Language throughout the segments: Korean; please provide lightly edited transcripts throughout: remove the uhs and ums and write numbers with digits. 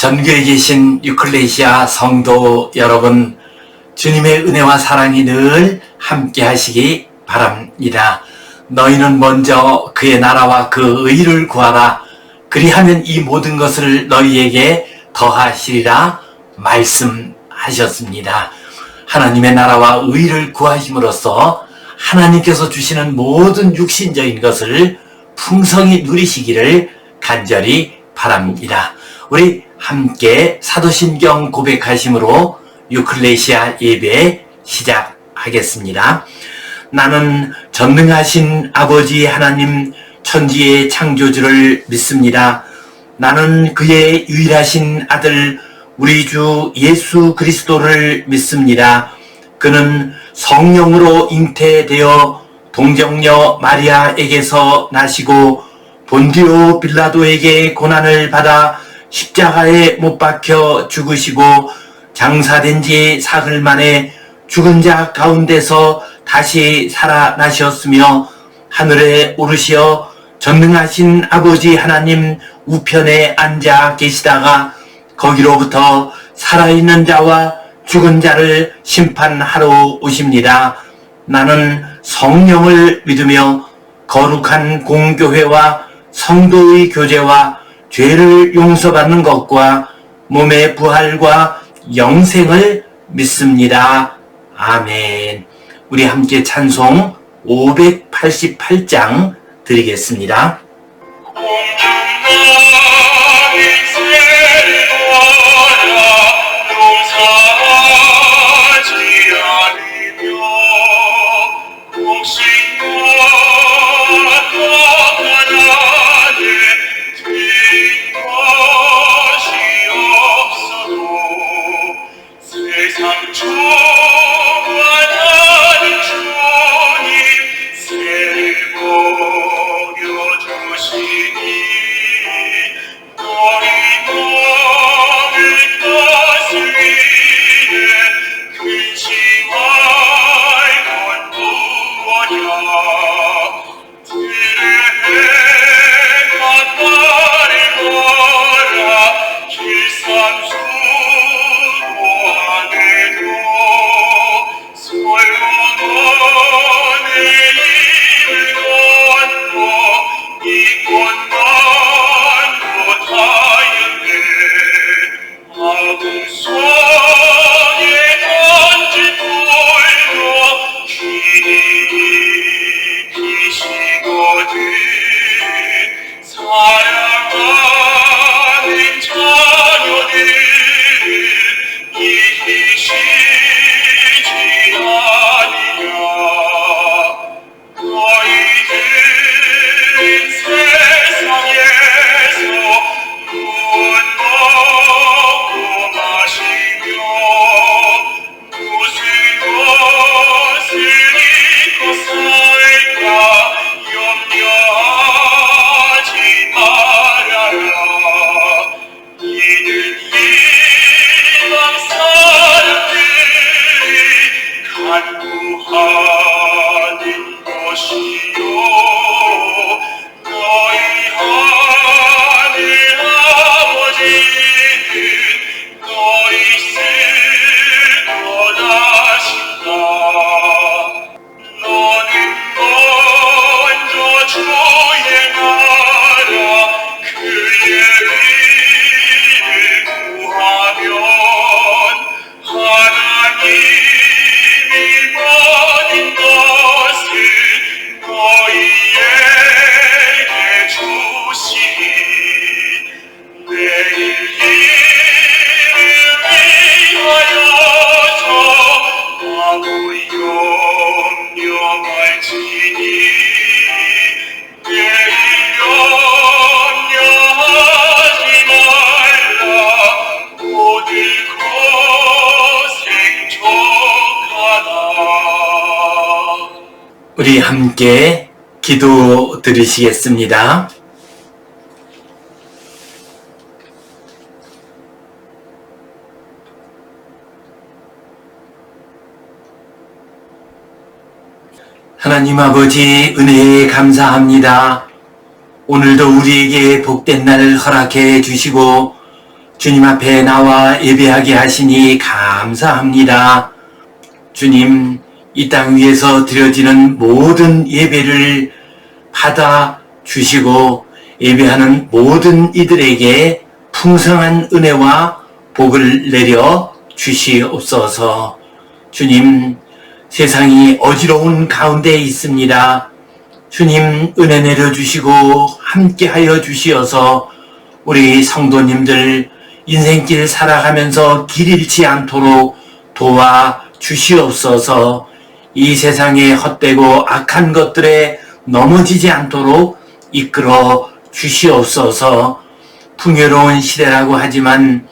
전교에 계신 유클레시아 성도 여러분, 주님의 은혜와 사랑이 늘 함께 하시기 바랍니다. 너희는 먼저 그의 나라와 그 의를 구하라. 그리하면 이 모든 것을 너희에게 더하시리라 말씀하셨습니다. 하나님의 나라와 의를 구하심으로써 하나님께서 주시는 모든 육신적인 것을 풍성히 누리시기를 간절히 바랍니다. 우리 함께 사도신경 고백하심으로 유클레시아 예배 시작하겠습니다. 나는 전능하신 아버지 하나님 천지의 창조주를 믿습니다. 나는 그의 유일하신 아들 우리 주 예수 그리스도를 믿습니다. 그는 성령으로 잉태되어 동정녀 마리아에게서 나시고 본디오 빌라도에게 고난을 받아 십자가에 못 박혀 죽으시고 장사된 지 사흘 만에 죽은 자 가운데서 다시 살아나셨으며 하늘에 오르시어 전능하신 아버지 하나님 우편에 앉아 계시다가 거기로부터 살아있는 자와 죽은 자를 심판하러 오십니다. 나는 성령을 믿으며 거룩한 공교회와 성도의 교제와 죄를 용서받는 것과 몸의 부활과 영생을 믿습니다. 아멘. 우리 함께 찬송 588장 드리겠습니다. 우리 함께 기도 드리시겠습니다. 하나님 아버지 은혜에 감사합니다. 오늘도 우리에게 복된 날을 허락해 주시고 주님 앞에 나와 예배하게 하시니 감사합니다. 주님, 이 땅 위에서 드려지는 모든 예배를 받아 주시고 예배하는 모든 이들에게 풍성한 은혜와 복을 내려 주시옵소서. 주님, 세상이 어지러운 가운데 있습니다. 주님, 은혜 내려주시고 함께하여 주시어서 우리 성도님들 인생길 살아가면서 길 잃지 않도록 도와 주시옵소서. 이 세상의 헛되고 악한 것들에 넘어지지 않도록 이끌어 주시옵소서. 풍요로운 시대라고 하지만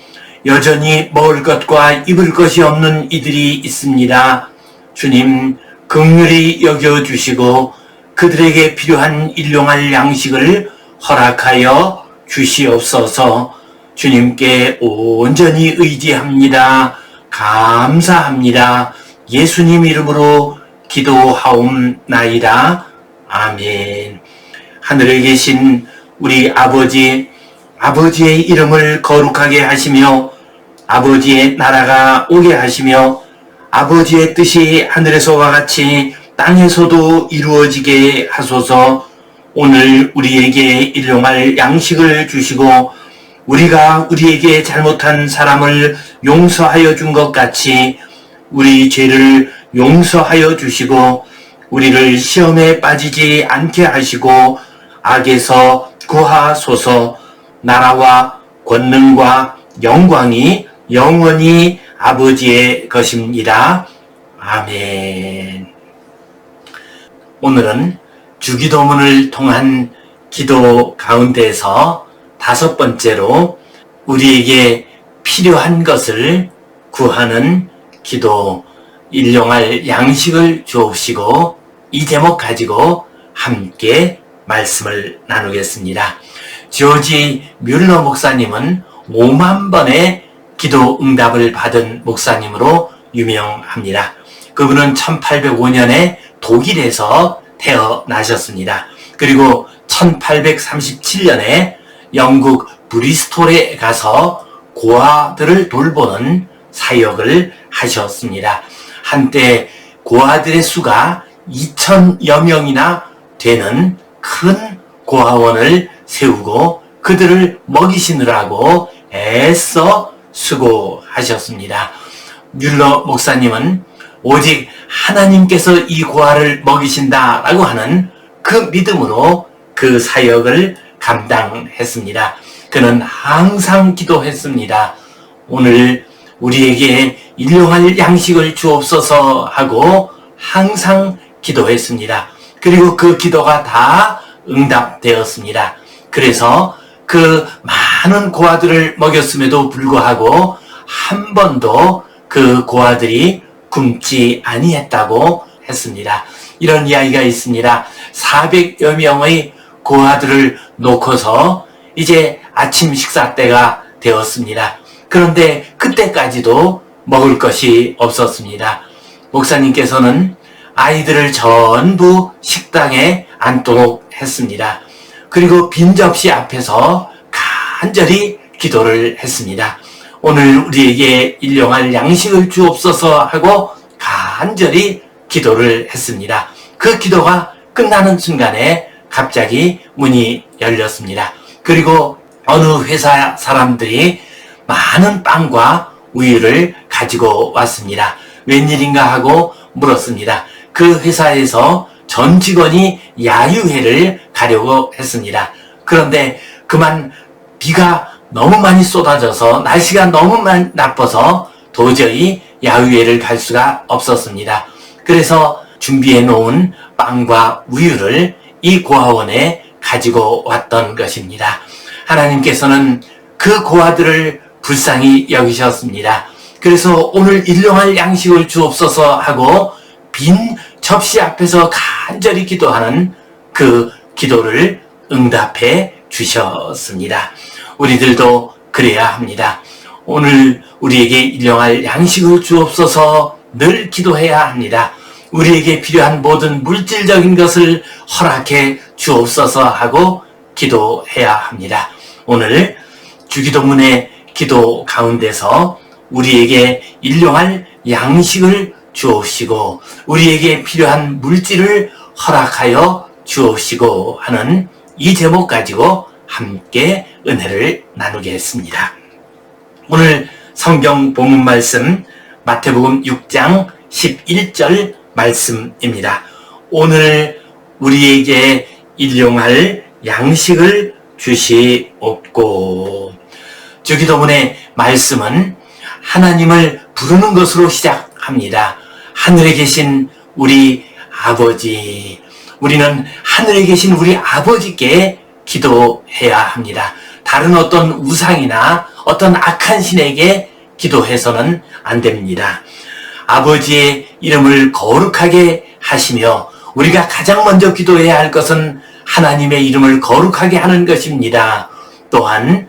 여전히 먹을 것과 입을 것이 없는 이들이 있습니다. 주님, 긍휼히 여겨주시고 그들에게 필요한 일용할 양식을 허락하여 주시옵소서. 주님께 온전히 의지합니다. 감사합니다. 예수님 이름으로 기도하옵나이다. 아멘. 하늘에 계신 우리 아버지, 아버지의 이름을 거룩하게 하시며 아버지의 나라가 오게 하시며 아버지의 뜻이 하늘에서와 같이 땅에서도 이루어지게 하소서. 오늘 우리에게 일용할 양식을 주시고 우리가 우리에게 잘못한 사람을 용서하여 준 것 같이 우리 죄를 용서하여 주시고 우리를 시험에 빠지지 않게 하시고 악에서 구하소서. 나라와 권능과 영광이 영원히 아버지의 것입니다. 아멘. 오늘은 주기도문을 통한 기도 가운데서 5번째로 우리에게 필요한 것을 구하는 기도, 일용할 양식을 주옵시고 이 제목 가지고 함께 말씀을 나누겠습니다. 조지 뮬러 목사님은 5만 번의 기도 응답을 받은 목사님으로 유명합니다. 그분은 1805년에 독일에서 태어나셨습니다. 그리고 1837년에 영국 브리스톨에 가서 고아들을 돌보는 사역을 하셨습니다. 한때 고아들의 수가 2,000여 명이나 되는 큰 고아원을 세우고 그들을 먹이시느라고 애써 수고하셨습니다. 뮬러 목사님은 오직 하나님께서 이 고아를 먹이신다라고 하는 그 믿음으로 그 사역을 감당했습니다. 그는 항상 기도했습니다. 오늘 우리에게 일용할 양식을 주옵소서 하고 항상 기도했습니다. 그리고 그 기도가 다 응답되었습니다. 그래서 그 많은 고아들을 먹였음에도 불구하고 한 번도 그 고아들이 굶지 아니했다고 했습니다. 이런 이야기가 있습니다. 400여 명의 고아들을 놓고서 이제 아침 식사 때가 되었습니다. 그런데 그때까지도 먹을 것이 없었습니다. 목사님께서는 아이들을 전부 식당에 앉도록 했습니다. 그리고 빈 접시 앞에서 간절히 기도를 했습니다. 오늘 우리에게 일용할 양식을 주옵소서 하고 간절히 기도를 했습니다. 그 기도가 끝나는 순간에 갑자기 문이 열렸습니다. 그리고 어느 회사 사람들이 많은 빵과 우유를 가지고 왔습니다. 웬일인가 하고 물었습니다. 그 회사에서 전 직원이 야유회를 가려고 했습니다. 그런데 그만 비가 너무 많이 쏟아져서 날씨가 너무 나빠서 도저히 야유회를 갈 수가 없었습니다. 그래서 준비해 놓은 빵과 우유를 이 고아원에 가지고 왔던 것입니다. 하나님께서는 그 고아들을 불쌍히 여기셨습니다. 그래서 오늘 일용할 양식을 주옵소서 하고 빈 접시 앞에서 간절히 기도하는 그 기도를 응답해 주셨습니다. 우리들도 그래야 합니다. 오늘 우리에게 일용할 양식을 주옵소서 늘 기도해야 합니다. 우리에게 필요한 모든 물질적인 것을 허락해 주옵소서 하고 기도해야 합니다. 오늘 주기도문의 기도 가운데서 우리에게 일용할 양식을 주옵시고 우리에게 필요한 물질을 허락하여 주옵시고 하는 이 제목 가지고 함께 은혜를 나누겠습니다. 오늘 성경 본문 말씀 마태복음 6장 11절 말씀입니다. 오늘 우리에게 일용할 양식을 주시옵고. 주기도문의 말씀은 하나님을 부르는 것으로 시작합니다. 하늘에 계신 우리 아버지, 우리는 하늘에 계신 우리 아버지께 기도해야 합니다. 다른 어떤 우상이나 어떤 악한 신에게 기도해서는 안 됩니다. 아버지의 이름을 거룩하게 하시며 우리가 가장 먼저 기도해야 할 것은 하나님의 이름을 거룩하게 하는 것입니다. 또한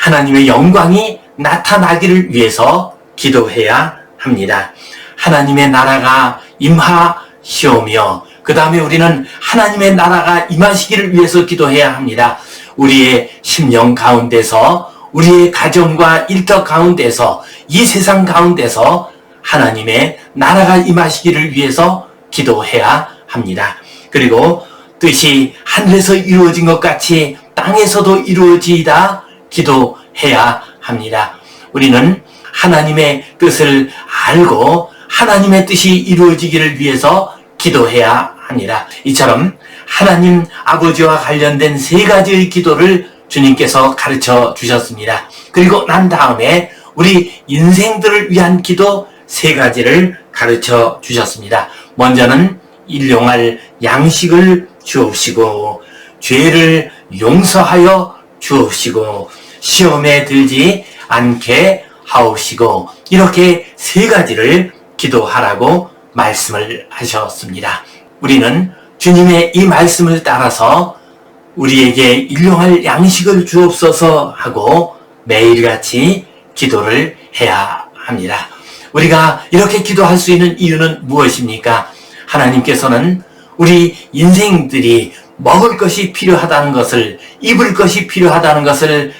하나님의 영광이 나타나기를 위해서 기도해야 합니다. 하나님의 나라가 임하시오며 그 다음에 우리는 하나님의 나라가 임하시기를 위해서 기도해야 합니다. 우리의 심령 가운데서 우리의 가정과 일터 가운데서 이 세상 가운데서 하나님의 나라가 임하시기를 위해서 기도해야 합니다. 그리고 뜻이 하늘에서 이루어진 것 같이 땅에서도 이루어지이다 기도해야 합니다. 우리는 하나님의 뜻을 알고 하나님의 뜻이 이루어지기를 위해서 기도해야 합니다. 이처럼 하나님 아버지와 관련된 세 가지의 기도를 주님께서 가르쳐 주셨습니다. 그리고 난 다음에 우리 인생들을 위한 기도 세 가지를 가르쳐 주셨습니다. 먼저는 일용할 양식을 주옵시고 죄를 용서하여 주옵시고 시험에 들지 않게 하옵시고 이렇게 세 가지를 기도하라고 말씀을 하셨습니다. 우리는 주님의 이 말씀을 따라서 우리에게 일용할 양식을 주옵소서 하고 매일같이 기도를 해야 합니다. 우리가 이렇게 기도할 수 있는 이유는 무엇입니까? 하나님께서는 우리 인생들이 먹을 것이 필요하다는 것을, 입을 것이 필요하다는 것을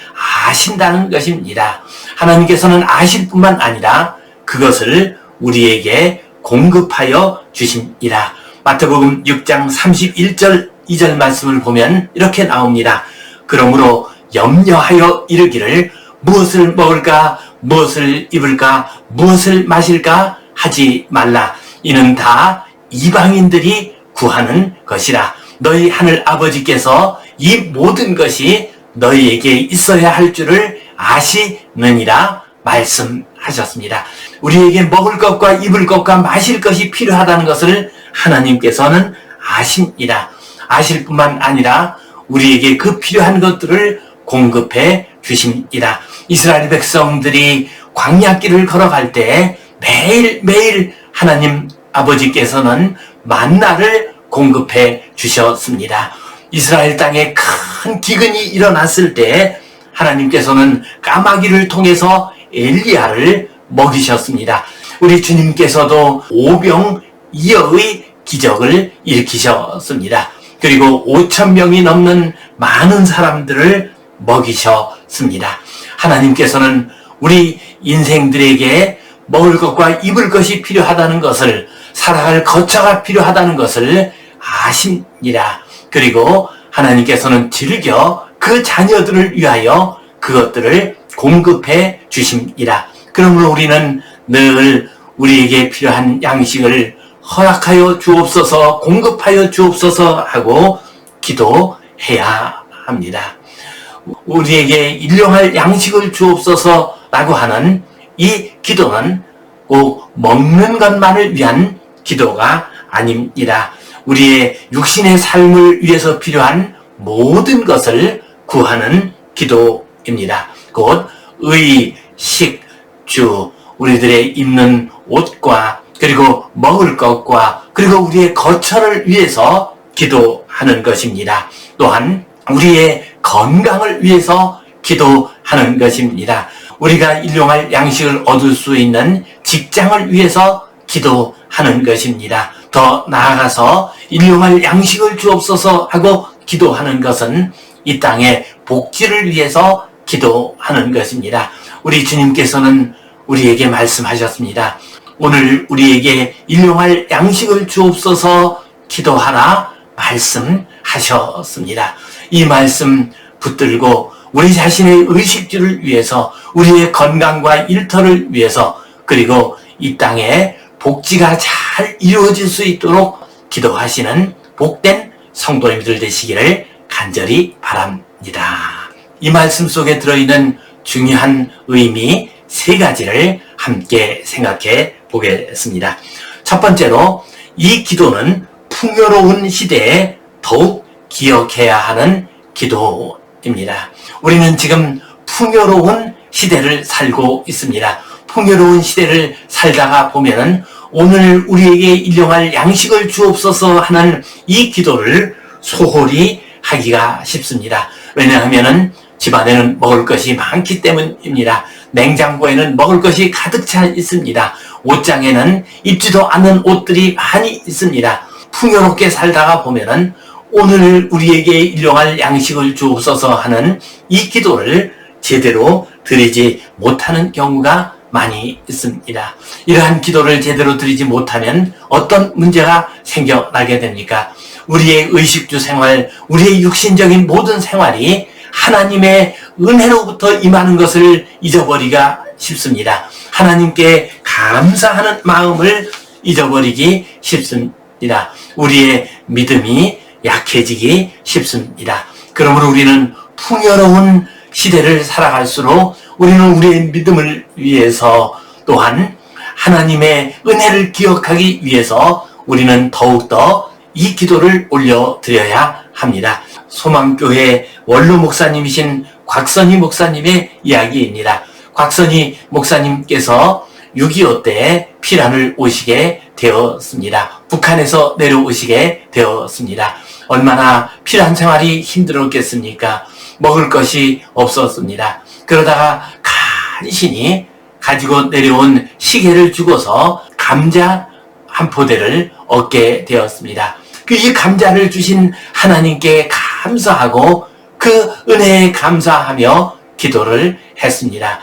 아신다는 것입니다. 하나님께서는 아실 뿐만 아니라 그것을 우리에게 공급하여 주십니다. 마태복음 6장 31절 2절 말씀을 보면 이렇게 나옵니다. 그러므로 염려하여 이르기를 무엇을 먹을까, 무엇을 입을까, 무엇을 마실까 하지 말라. 이는 다 이방인들이 구하는 것이라. 너희 하늘 아버지께서 이 모든 것이 너희에게 있어야 할 줄을 아시느니라 말씀하셨습니다. 우리에게 먹을 것과 입을 것과 마실 것이 필요하다는 것을 하나님께서는 아십니다. 아실 뿐만 아니라 우리에게 그 필요한 것들을 공급해 주십니다. 이스라엘 백성들이 광야길을 걸어갈 때 매일매일 하나님 아버지께서는 만나를 공급해 주셨습니다. 이스라엘 땅에 큰 기근이 일어났을 때 하나님께서는 까마귀를 통해서 엘리야를 먹이셨습니다. 우리 주님께서도 오병이어의 기적을 일으키셨습니다. 그리고 5,000명이 넘는 많은 사람들을 먹이셨습니다. 하나님께서는 우리 인생들에게 먹을 것과 입을 것이 필요하다는 것을, 살아갈 거처가 필요하다는 것을 아십니다. 그리고 하나님께서는 즐겨 그 자녀들을 위하여 그것들을 공급해 주십니다. 그러므로 우리는 늘 우리에게 필요한 양식을 허락하여 주옵소서, 공급하여 주옵소서 하고 기도해야 합니다. 우리에게 일용할 양식을 주옵소서라고 하는 이 기도는 꼭 먹는 것만을 위한 기도가 아닙니다. 우리의 육신의 삶을 위해서 필요한 모든 것을 구하는 기도입니다. 곧 의, 식, 주, 우리들의 입는 옷과 그리고 먹을 것과 그리고 우리의 거처를 위해서 기도하는 것입니다. 또한 우리의 건강을 위해서 기도하는 것입니다. 우리가 일용할 양식을 얻을 수 있는 직장을 위해서 기도하는 것입니다. 더 나아가서 일용할 양식을 주옵소서 하고 기도하는 것은 이 땅의 복지를 위해서 기도하는 것입니다. 우리 주님께서는 우리에게 말씀하셨습니다. 오늘 우리에게 일용할 양식을 주옵소서 기도하라 말씀하셨습니다. 이 말씀 붙들고 우리 자신의 의식주를 위해서, 우리의 건강과 일터를 위해서, 그리고 이 땅에 복지가 잘 이루어질 수 있도록 기도하시는 복된 성도님들 되시기를 간절히 바랍니다. 이 말씀 속에 들어있는 중요한 의미 세 가지를 함께 생각해 보겠습니다. 첫 번째로, 이 기도는 풍요로운 시대에 더욱 기억해야 하는 기도입니다. 우리는 지금 풍요로운 시대를 살고 있습니다. 풍요로운 시대를 살다가 보면은 오늘 우리에게 일용할 양식을 주옵소서 하는 이 기도를 소홀히 하기가 쉽습니다. 왜냐하면은 집안에는 먹을 것이 많기 때문입니다. 냉장고에는 먹을 것이 가득 차 있습니다. 옷장에는 입지도 않는 옷들이 많이 있습니다. 풍요롭게 살다가 보면은 오늘 우리에게 일용할 양식을 주옵소서 하는 이 기도를 제대로 드리지 못하는 경우가 많이 있습니다. 이러한 기도를 제대로 드리지 못하면 어떤 문제가 생겨나게 됩니까? 우리의 의식주 생활, 우리의 육신적인 모든 생활이 하나님의 은혜로부터 임하는 것을 잊어버리기가 쉽습니다. 하나님께 감사하는 마음을 잊어버리기 쉽습니다. 우리의 믿음이 약해지기 쉽습니다. 그러므로 우리는 풍요로운 시대를 살아갈수록 우리는 우리의 믿음을 위해서, 또한 하나님의 은혜를 기억하기 위해서 우리는 더욱더 이 기도를 올려드려야 합니다. 소망교회 원로 목사님이신 곽선희 목사님의 이야기입니다. 곽선희 목사님께서 6.25 때 피란을 오시게 되었습니다. 북한에서 내려오시게 되었습니다. 얼마나 피란 생활이 힘들었겠습니까? 먹을 것이 없었습니다. 그러다가 간신히 가지고 내려온 시계를 주고서 감자 한 포대를 얻게 되었습니다. 이 감자를 주신 하나님께 감사하고 그 은혜에 감사하며 기도를 했습니다.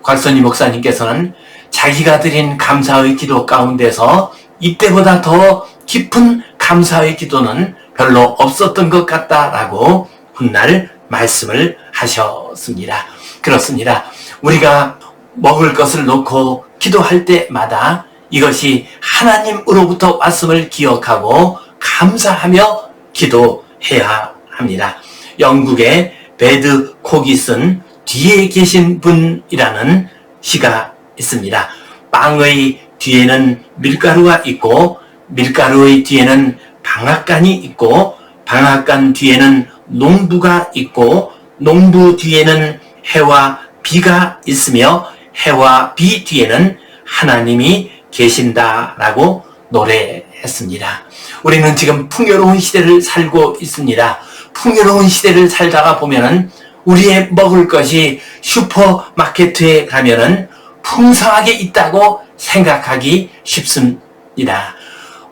곽선희 목사님께서는 자기가 드린 감사의 기도 가운데서 이때보다 더 깊은 감사의 기도는 별로 없었던 것 같다라고 훗날 말씀을 하셨습니다. 그렇습니다. 우리가 먹을 것을 놓고 기도할 때마다 이것이 하나님으로부터 왔음을 기억하고 감사하며 기도해야 합니다. 영국의 베드 콕이 쓴 뒤에 계신 분이라는 시가 있습니다. 빵의 뒤에는 밀가루가 있고, 밀가루의 뒤에는 방앗간이 있고, 방앗간 뒤에는 농부가 있고, 농부 뒤에는 해와 비가 있으며, 해와 비 뒤에는 하나님이 계신다라고 노래했습니다. 우리는 지금 풍요로운 시대를 살고 있습니다. 풍요로운 시대를 살다가 보면은 우리의 먹을 것이 슈퍼마켓에 가면은 풍성하게 있다고 생각하기 쉽습니다.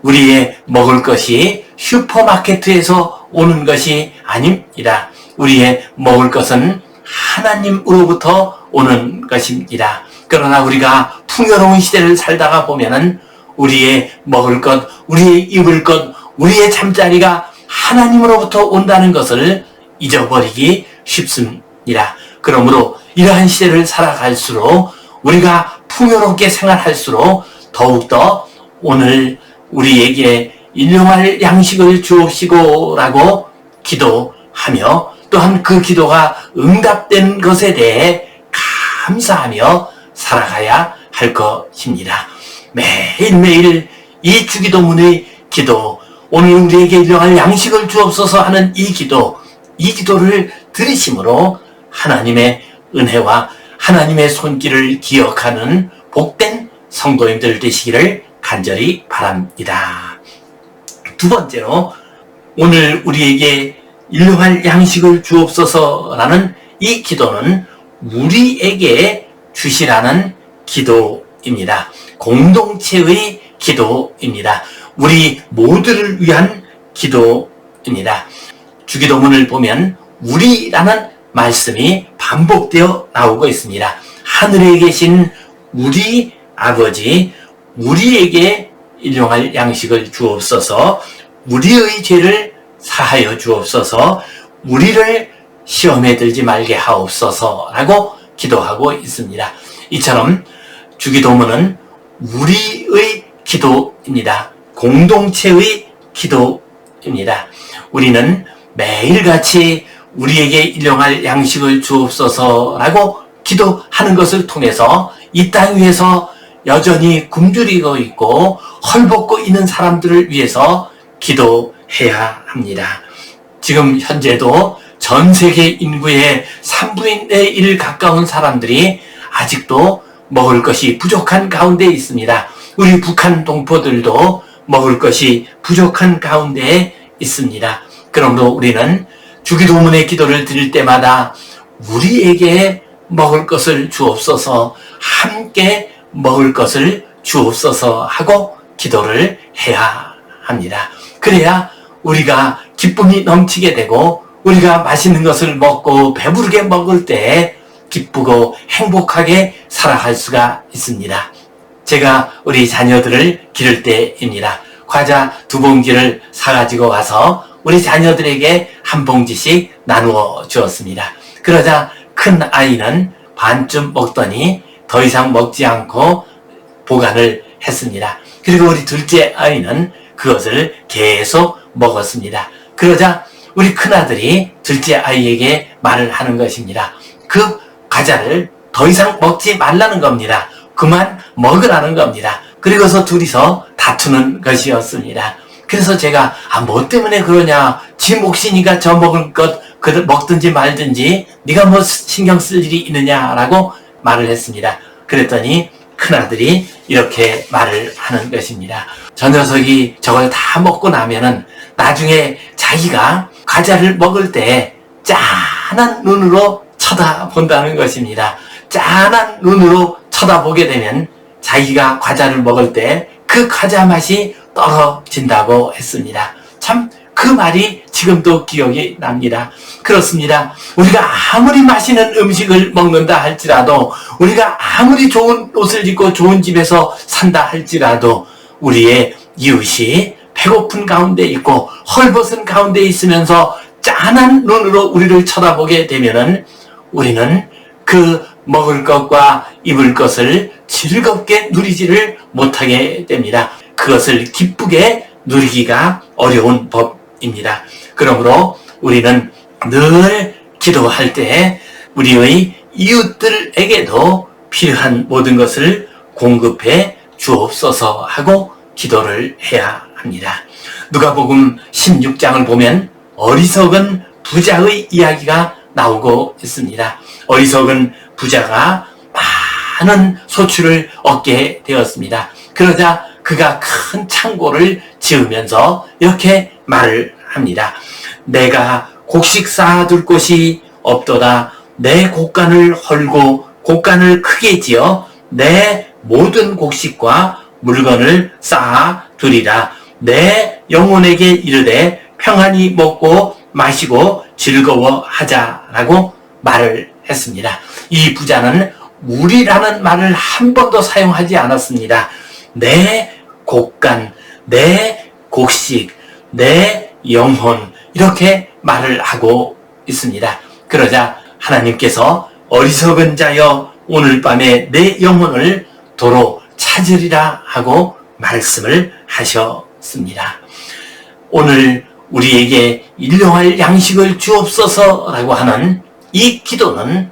우리의 먹을 것이 슈퍼마켓에서 오는 것이 아닙니다. 우리의 먹을 것은 하나님으로부터 오는 것입니다. 그러나 우리가 풍요로운 시대를 살다가 보면은 우리의 먹을 것, 우리의 입을 것, 우리의 잠자리가 하나님으로부터 온다는 것을 잊어버리기 쉽습니다. 그러므로 이러한 시대를 살아갈수록, 우리가 풍요롭게 생활할수록 더욱더 오늘 우리에게 일용할 양식을 주옵시고 라고 기도하며, 또한 그 기도가 응답된 것에 대해 감사하며 살아가야 할 것입니다. 매일매일 이 주기도문의 기도, 오늘 우리에게 일용할 양식을 주옵소서 하는 이 기도를 들으심으로 하나님의 은혜와 하나님의 손길을 기억하는 복된 성도님들 되시기를 간절히 바랍니다. 두 번째로, 오늘 우리에게 일용할 양식을 주옵소서라는 이 기도는 우리에게 주시라는 기도입니다. 공동체의 기도입니다. 우리 모두를 위한 기도입니다. 주기도문을 보면 우리라는 말씀이 반복되어 나오고 있습니다. 하늘에 계신 우리 아버지, 우리에게 일용할 양식을 주옵소서. 우리의 죄를 사하여 주옵소서. 우리를 시험에 들지 말게 하옵소서 라고 기도하고 있습니다. 이처럼 주기도문은 우리의 기도입니다. 공동체의 기도입니다. 우리는 매일같이 우리에게 일용할 양식을 주옵소서 라고 기도하는 것을 통해서 이 땅 위에서 여전히 굶주리고 있고 헐벗고 있는 사람들을 위해서 기도해야 합니다. 지금 현재도 전 세계 인구의 3분의 1 가까운 사람들이 아직도 먹을 것이 부족한 가운데 있습니다. 우리 북한 동포들도 먹을 것이 부족한 가운데 있습니다. 그러므로 우리는 주기도문의 기도를 드릴 때마다 우리에게 먹을 것을 주옵소서, 함께 먹을 것을 주옵소서 하고 기도를 해야 합니다. 그래야 우리가 기쁨이 넘치게 되고 우리가 맛있는 것을 먹고 배부르게 먹을 때 기쁘고 행복하게 살아갈 수가 있습니다. 제가 우리 자녀들을 기를 때입니다. 과자 2봉지를 사가지고 가서 우리 자녀들에게 한 봉지씩 나누어 주었습니다. 그러자 큰 아이는 반쯤 먹더니 더 이상 먹지 않고 보관을 했습니다. 그리고 우리 둘째 아이는 그것을 계속 먹었습니다. 그러자 우리 큰아들이 둘째 아이에게 말을 하는 것입니다. 그 과자를 더 이상 먹지 말라는 겁니다. 그만 먹으라는 겁니다. 그리고서 둘이서 다투는 것이었습니다. 그래서 제가 뭐 때문에 그러냐, 지 몫이니까 저 먹을 것 먹든지 말든지 네가 뭐 신경 쓸 일이 있느냐라고 말을 했습니다. 그랬더니 큰아들이 이렇게 말을 하는 것입니다. 저 녀석이 저걸 다 먹고 나면은 나중에 자기가 과자를 먹을 때 짠한 눈으로 쳐다본다는 것입니다. 짠한 눈으로 쳐다보게 되면 자기가 과자를 먹을 때 그 과자 맛이 떨어진다고 했습니다. 참 그 말이 지금도 기억이 납니다. 그렇습니다. 우리가 아무리 맛있는 음식을 먹는다 할지라도, 우리가 아무리 좋은 옷을 입고 좋은 집에서 산다 할지라도 우리의 이웃이 배고픈 가운데 있고 헐벗은 가운데 있으면서 짠한 눈으로 우리를 쳐다보게 되면은 우리는 그 먹을 것과 입을 것을 즐겁게 누리지를 못하게 됩니다. 그것을 기쁘게 누리기가 어려운 법입니다. 그러므로 우리는 늘 기도할 때 우리의 이웃들에게도 필요한 모든 것을 공급해 주옵소서 하고 기도를 해야 합니다. 누가복음 16장을 보면 어리석은 부자의 이야기가 나오고 있습니다. 어리석은 부자가 많은 소출을 얻게 되었습니다. 그러자 그가 큰 창고를 지으면서 이렇게 말을 합니다. 내가 곡식 쌓아둘 곳이 없도다. 내 곡간을 헐고 곡간을 크게 지어 내 모든 곡식과 물건을 쌓아두리라. 내 영혼에게 이르되 평안히 먹고 마시고 즐거워하자라고 말을 했습니다. 이 부자는 우리라는 말을 한 번도 사용하지 않았습니다. 내 곡간, 내 곡식, 내 영혼, 이렇게 말을 하고 있습니다. 그러자 하나님께서 어리석은 자여 오늘 밤에 내 영혼을 도로 찾으리라 하고 말씀을 하셨습니다. 오늘 우리에게 일용할 양식을 주옵소서라고 하는 이 기도는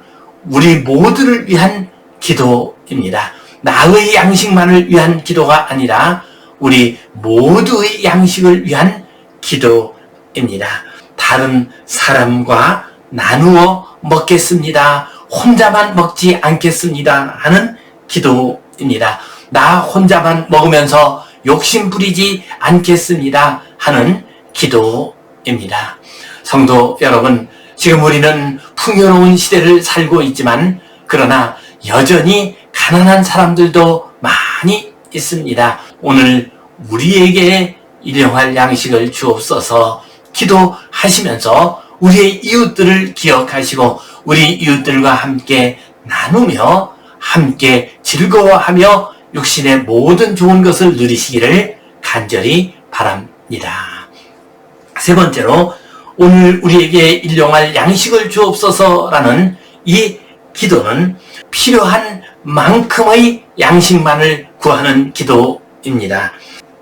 우리 모두를 위한 기도입니다. 나의 양식만을 위한 기도가 아니라 우리 모두의 양식을 위한 기도입니다. 다른 사람과 나누어 먹겠습니다. 혼자만 먹지 않겠습니다. 하는 기도입니다. 나 혼자만 먹으면서 욕심 부리지 않겠습니다. 하는 기도입니다. 성도 여러분, 지금 우리는 풍요로운 시대를 살고 있지만 그러나 여전히 가난한 사람들도 많이 있습니다. 오늘 우리에게 일용할 양식을 주옵소서 기도하시면서 우리의 이웃들을 기억하시고 우리 이웃들과 함께 나누며 함께 즐거워하며 육신의 모든 좋은 것을 누리시기를 간절히 바랍니다. 세 번째로 오늘 우리에게 일용할 양식을 주옵소서라는 이 기도는 필요한 만큼의 양식만을 구하는 기도입니다.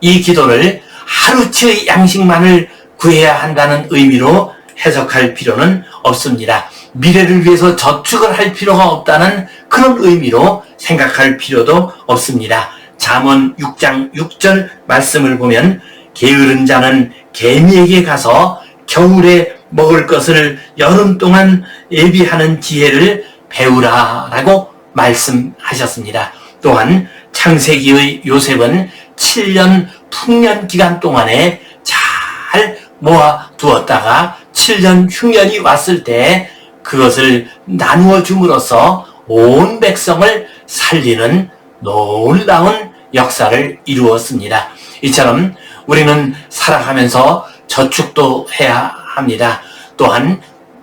이 기도를 하루치의 양식만을 구해야 한다는 의미로 해석할 필요는 없습니다. 미래를 위해서 저축을 할 필요가 없다는 그런 의미로 생각할 필요도 없습니다. 잠언 6장 6절 말씀을 보면 게으른 자는 개미에게 가서 겨울에 먹을 것을 여름 동안 예비하는 지혜를 배우라 라고 말씀하셨습니다. 또한 창세기의 요셉은 7년 풍년 기간 동안에 잘 모아두었다가 7년 흉년이 왔을 때 그것을 나누어 줌으로써 온 백성을 살리는 놀라운 역사를 이루었습니다. 이처럼 우리는 살아가면서 저축도 해야 합니다. 또한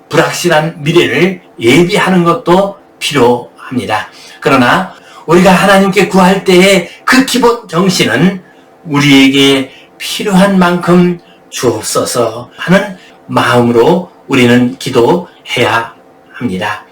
불확실한 미래를 예비하는 것도 필요합니다. 그러나 우리가 하나님께 구할 때의 그 기본 정신은 우리에게 필요한 만큼 주옵소서 하는 마음으로 우리는 기도해야 합니다.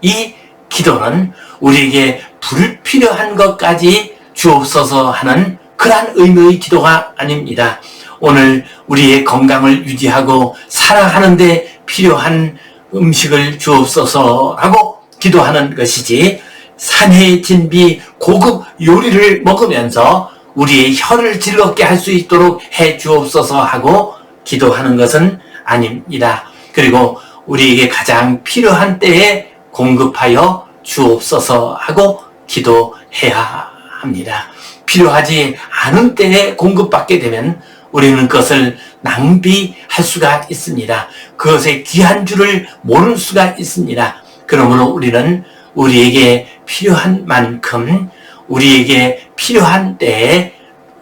이 기도는 우리에게 불필요한 것까지 주옵소서 하는 그러한 의미의 기도가 아닙니다. 오늘 우리의 건강을 유지하고 살아가는 데 필요한 음식을 주옵소서라고 기도하는 것이지, 산의 진비 고급 요리를 먹으면서 우리의 혀를 즐겁게 할 수 있도록 해 주옵소서 하고 기도하는 것은 아닙니다. 그리고 우리에게 가장 필요한 때에 공급하여 주옵소서 하고 기도해야 합니다. 필요하지 않은 때에 공급받게 되면 우리는 그것을 낭비할 수가 있습니다. 그것의 귀한 줄을 모를 수가 있습니다. 그러므로 우리는 우리에게 필요한 만큼 우리에게 필요한 때에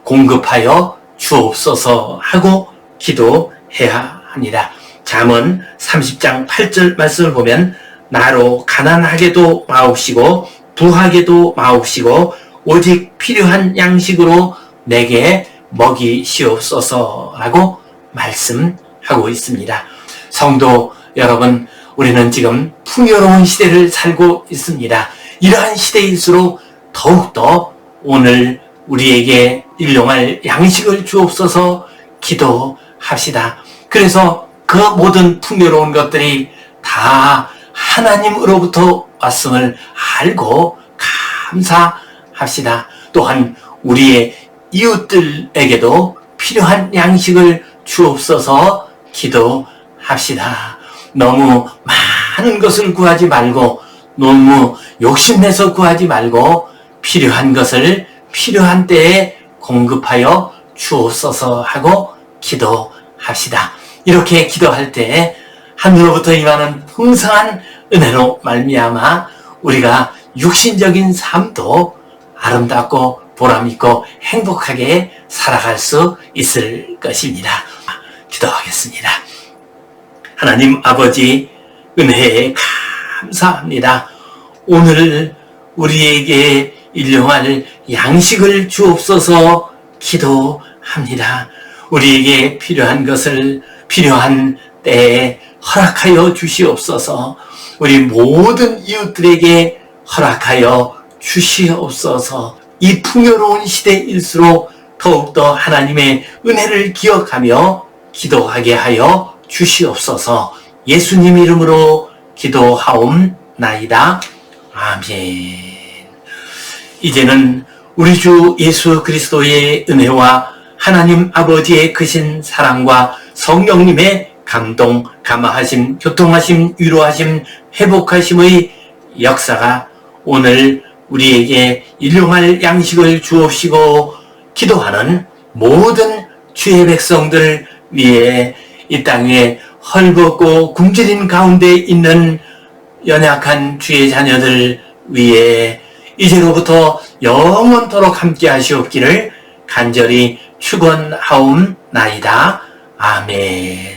공급하여 주옵소서 하고 기도해야 합니다. 잠언 30장 8절 말씀을 보면 나로 가난하게도 마옵시고 부하게도 마옵시고 오직 필요한 양식으로 내게 먹이시옵소서라고 말씀하고 있습니다. 성도 여러분, 우리는 지금 풍요로운 시대를 살고 있습니다. 이러한 시대일수록 더욱더 오늘 우리에게 일용할 양식을 주옵소서 기도합시다. 그래서 그 모든 풍요로운 것들이 다 하나님으로부터 왔음을 알고 감사합시다. 또한 우리의 이웃들에게도 필요한 양식을 주옵소서 기도합시다. 너무 많은 것을 구하지 말고, 너무 욕심내서 구하지 말고 필요한 것을 필요한 때에 공급하여 주옵소서 하고 기도합시다. 이렇게 기도할 때 하늘로부터 임하는 풍성한 은혜로 말미암아 우리가 육신적인 삶도 아름답고 보람있고 행복하게 살아갈 수 있을 것입니다. 기도하겠습니다. 하나님 아버지, 은혜에 감사합니다. 오늘 우리에게 일용할 양식을 주옵소서 기도합니다. 우리에게 필요한 것을 필요한 때에 허락하여 주시옵소서. 우리 모든 이웃들에게 허락하여 주시옵소서. 이 풍요로운 시대일수록 더욱더 하나님의 은혜를 기억하며 기도하게 하여 주시옵소서. 예수님 이름으로 기도하옵나이다. 아멘. 이제는 우리 주 예수 그리스도의 은혜와 하나님 아버지의 크신 사랑과 성령님의 감동, 감화하심, 교통하심, 위로하심, 회복하심의 역사가 오늘 우리에게 일용할 양식을 주옵시고 기도하는 모든 주의 백성들 위해 이 땅에 헐벗고 굶주린 가운데 있는 연약한 주의 자녀들 위해 이제로부터 영원토록 함께 하시옵기를 간절히 축원하옵나이다. 아멘.